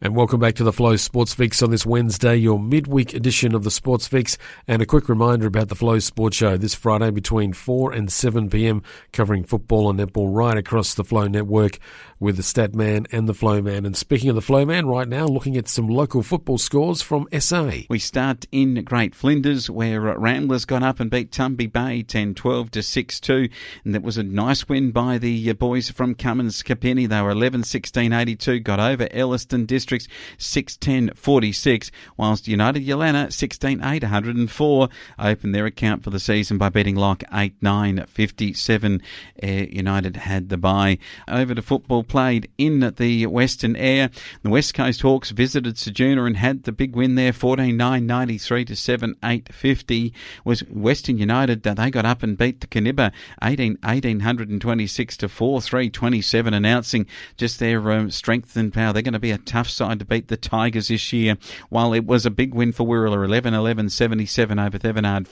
And welcome back to the Flow Sports Fix on this Wednesday, your midweek edition of the Sports Fix. And a quick reminder about the Flow Sports Show this Friday between 4 and 7 p.m, covering football and netball right across the Flow network with the Stat Man and the Flow Man. And speaking of the Flow Man, right now looking at some local football scores from SA. We start in Great Flinders, where Ramblers got up and beat Tumby Bay 10-12 to 6-2. And that was a nice win by the boys from Cummins Kapini. They were 11-16-82, got over Elliston Districts 6-10-46, whilst United Yalana 16-8, 104 opened their account for the season by beating Lock 8-9-57. United had the bye. Over to football played in the Western Air. The West Coast Hawks visited Ceduna and had the big win there, 14-9-93 to 7-8-50. Was Western United, they got up and beat the Canibba 1,826 to 4-3-27, announcing just their strength and power. They're going to be a tough side to beat the Tigers this year, while it was a big win for Wirrala, 11-11-77 over Thevenard,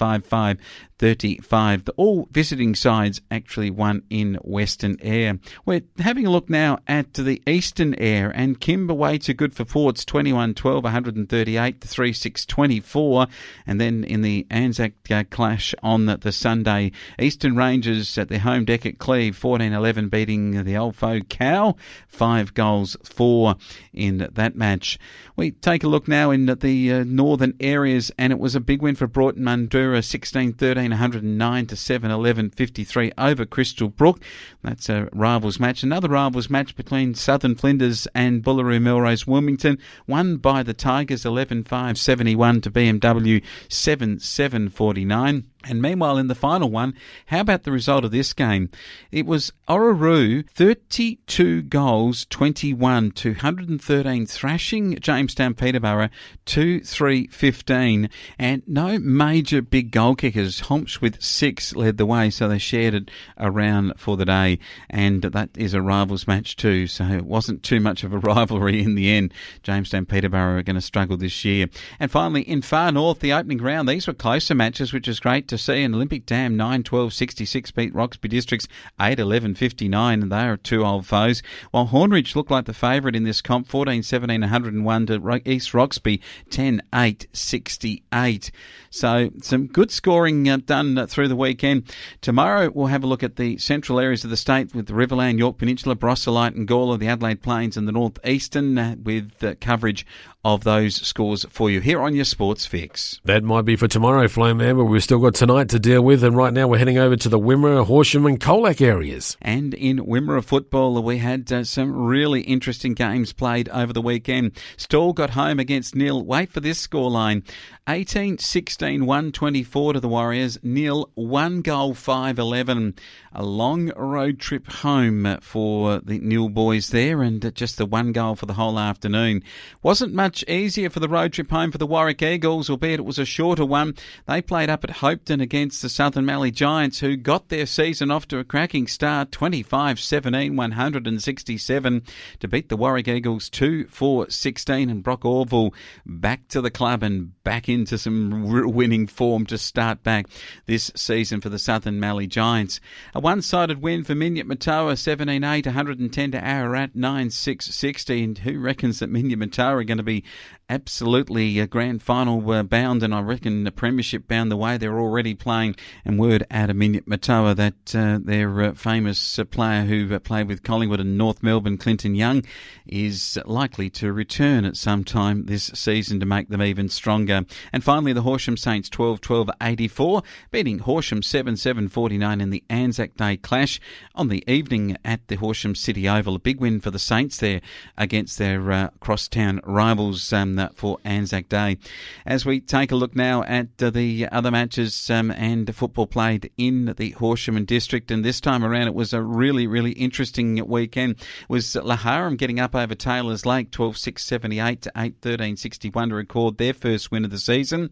5-5-35. All visiting sides actually won in Western Air. We're having a look now at the Eastern Air, and Kimber too good for Ports, 21-12, 138 to 3-6-24. And then in the Anzac clash on the Sunday, Eastern Rangers at their home deck at Cleve, 14-11 beating the old foe Cow, 5-4 in that match. We take a look now in the northern areas, and it was a big win for Broughton Mandurah, 16-13, 109 to 7-11, 53 over Crystal Brook. That's a rivals match. Another rivals match between Southern Flinders and Bullaroo Melrose Wilmington, won by the Tigers 11-5, 71 to BMW 7-7, 49. And meanwhile, in the final one, how about the result of this game? It was Orroroo 32 goals, 21 to 113, thrashing Jamestown Peterborough 2-3-15. And no major big goal kickers. Homps with 6 led the way, so they shared it around for the day. And that is a rivals match too, so it wasn't too much of a rivalry in the end. Jamestown Peterborough are going to struggle this year. And finally, in Far North, the opening round, these were closer matches, which is great to see. And Olympic Dam 9-12-66 beat Roxby Districts 8-11-59, and they are two old foes. While Hornridge looked like the favourite in this comp, 14-17, 101 to East Roxby 10-8-68. So some good scoring done through the weekend. Tomorrow we'll have a look at the central areas of the state with the Riverland, York Peninsula, Brossolite and Gawler, the Adelaide Plains and the North Eastern with coverage of those scores for you here on your Sports Fix. That might be for tomorrow, Flow Man, but we've still got tonight to deal with, and right now we're heading over to the Wimmera, Horsham and Colac areas. And in Wimmera football, we had some really interesting games played over the weekend. Stawell got home against Nil. Wait for this scoreline. 18-16, 124 to the Warriors. Nil, 1 goal, 5-11. A long road trip home for the Nil boys there, and just the 1 goal for the whole afternoon. Wasn't much easier for the road trip home for the Warwick Eagles, albeit it was a shorter one. They played up at Hopetoun against the Southern Mallee Giants, who got their season off to a cracking start, 25-17, 167 to beat the Warwick Eagles 2-4-16, and Brock Orville back to the club and back into some winning form to start back this season for the Southern Mallee Giants. A one-sided win for Minyat Matawa, 17-8, 110 to Ararat, 9-6-60, and who reckons that Minyat Matawa are going to be absolutely grand final bound, and I reckon the premiership bound the way they're already playing. And word out of Minyat Matawa that their famous player who played with Collingwood and North Melbourne, Clinton Young, is likely to return at some time this season to make them even stronger. And finally, the Horsham Saints 12-12-84, beating Horsham 7-7-49 in the Anzac Day clash on the evening at the Horsham City Oval. A big win for the Saints there against their crosstown rivals for Anzac Day. As we take a look now at the other matches and football played in the Horsham district, and this time around it was a really, really interesting weekend. It was Laharam getting up over Taylor's Lake 12-6-78 to 8-13-61 to record their first win of the season.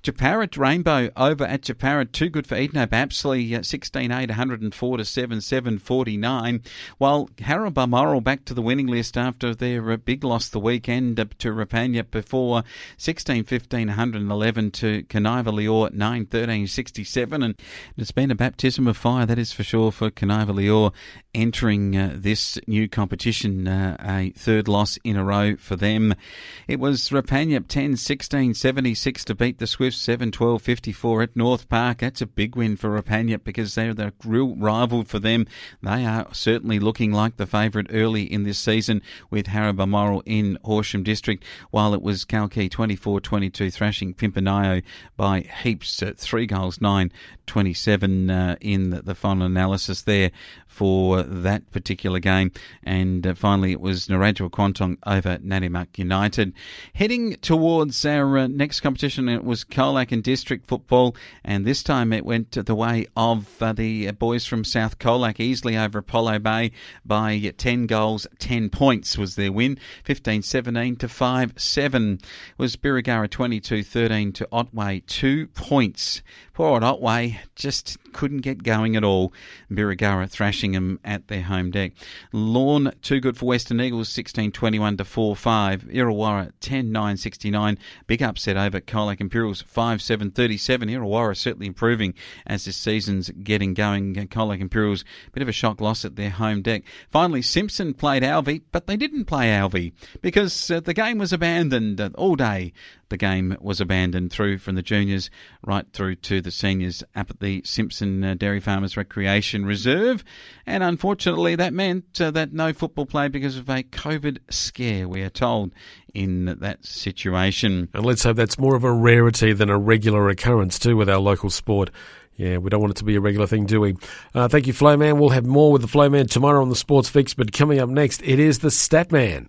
Japarra Rainbow over at Japarra, too good for Ednob Apsley, 16-8, 104 to 7-7-49, while Harrow Balmoral back to the winning list after their big loss the weekend to Rapania before. 16-15, 111 to Canaiva Lior, 9-13, 67. And it's been a baptism of fire, that is for sure, for Canaiva Lior entering this new competition, a third loss in a row for them. It was Rapanyup 10-16, 76 to beat the Swifts, 7-12, 54 at North Park. That's a big win for Rapanyup because they're the real rival for them. They are certainly looking like the favourite early in this season with Haribalmoral in Horsham District, while it was Kalki 24-22 thrashing Pimpanayo by heaps, 3 goals, 9-27 in the final analysis there for that particular game. And finally it was Narrajua Kwantong over Nadimak United. Heading towards our next competition, it was Colac and District Football, and this time it went the way of the boys from South Colac, easily over Apollo Bay by 10 goals, 10 points was their win, 15-17 to 5-7. It was Birregurra 22-13 to Otway, 2 points. Poor old Otway just couldn't get going at all. Birregurra thrashing them at their home deck. Lawn, too good for Western Eagles, 16-21 to 4-5. Illawarra 10-9-69. Big upset over Colac Imperials, 5-7-37. Illawarra certainly improving as this season's getting going. Colac Imperials, bit of a shock loss at their home deck. Finally, Simpson played Alvey, but they didn't play Alvey because the game was abandoned all day. The game was abandoned through from the juniors right through to the seniors up at the Simpson Dairy Farmers Recreation Reserve. And unfortunately, that meant that no football played because of a COVID scare, we are told, in that situation. And let's hope that's more of a rarity than a regular occurrence too with our local sport. Yeah, we don't want it to be a regular thing, do we? Thank you, Flowman. We'll have more with the Flowman tomorrow on the Sports Fix, but coming up next, it is the Statman.